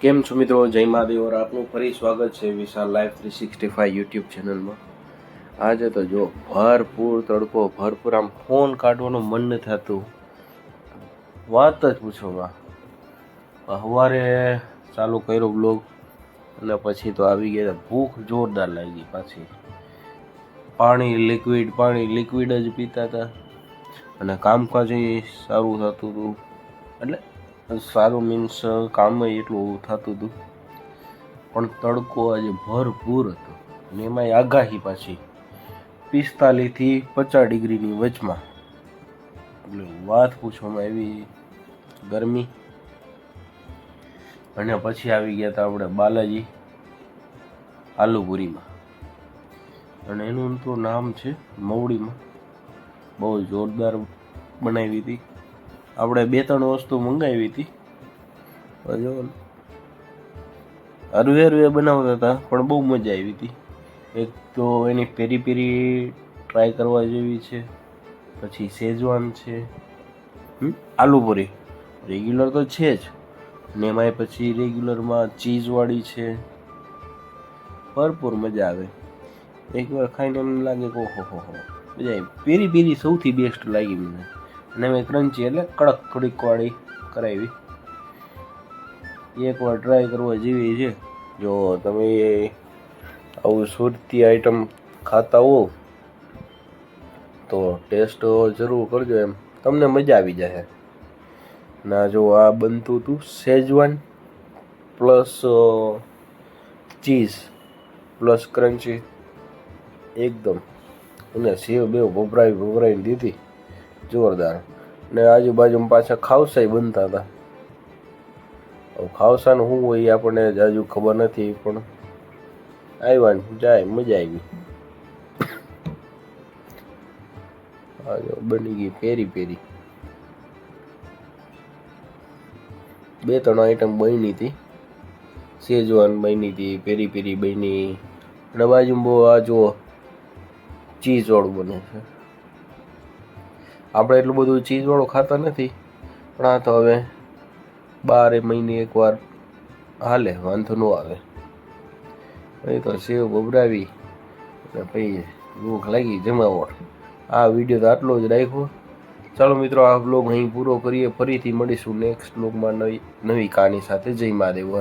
કેમ છો મિત્રો? જય મહાદેવ और આપનું ફરી સ્વાગત છે વિશાલ લાઈફ 365 યુટ્યુબ ચેનલમાં। આજે તો જો ભરપૂર તડકો, ભરપૂર આમ ફોન કાઢવાનું મન ન થતું, વાત જ પૂછોમાં। સવારે ચાલુ કર્યો બ્લોગ અને પછી તો આવી ગયા, ભૂખ જોરદાર લાગી પાછી। પાણી લિક્વિડ જ પીતા હતા અને કામકાજ સારું થતું હતું, એટલે સારું મીન્સ કામ એટલું થતું હતું, પણ તડકો આજે ભરપૂર હતો અને એમાંય આગાહી પાછી 45 થી 50 ડિગ્રીની વચમાં, એટલે વાત પૂછવામાં એવી ગરમી। અને પછી આવી ગયા હતા આપણે બાલાજી આલુપુરીમાં, અને એનું તો નામ છે મવડીમાં, બહુ જોરદાર બનાવી હતી। આપણે 2-3 વસ્તુ મંગાવી હતી, જો હરવે બનાવતા હતા પણ બહુ મજા આવી હતી। એક તો એની પેરી પેરી ટ્રાય કરવા જેવી છે, પછી શેઝવાન છે, આલુપુરી રેગ્યુલર તો છે જ, ને એમાંય પછી રેગ્યુલરમાં ચીઝવાળી છે, ભરપૂર મજા આવે। એકવાર ખાઈને એમ લાગે કે ઓહો હો મજા આવી। પેરી પેરી સૌથી બેસ્ટ લાગી મને, અને મેં ક્રન્ચી એટલે કડક થોડીક વાળી કરાવી, એકવાર ટ્રાય કરવા જેવી છે। જો તમે આવું સુરતી આઈટમ ખાતા હો તો ટેસ્ટ જરૂર કરજો, એમ તમને મજા આવી જશે। ના જો આ બનતું હતું Schezwan plus cheese plus crunchy એકદમ, અને સેવ બેવ ભભરાઈને દીધી જોરદાર। ને આજુબાજુમાં પાછા ખાવસાઈ બનતા હતા। ખાવસાનું શું હોય એ આપણને હજુ ખબર નથી, પણ આવ્યા ને જાય મજા આવી। બની ગઈ પેરી પેરી, 2-3 આઈટમ બની હતી, શેઝવાન બની હતી, પેરી પેરી બની, અને બાજુમાં આ જો ચીઝ વાળું બને છે। આપણે એટલું બધું ચીઝ વાળું ખાતા નથી, પણ આ તો હવે 12 મહિને એકવાર હાલે, વાંધો ન આવે। એ તો સેવ ભભરાવી અને પછી ભૂખ લાગી જમાવટ। આ વિડીયો તો આટલો જ રાખ્યો। ચાલો મિત્રો, આ બ્લોગ અહીં પૂરો કરીએ, ફરીથી મળીશું નેક્સ્ટ બ્લોગમાં નવી કહાની સાથે। જય મહાદેવ।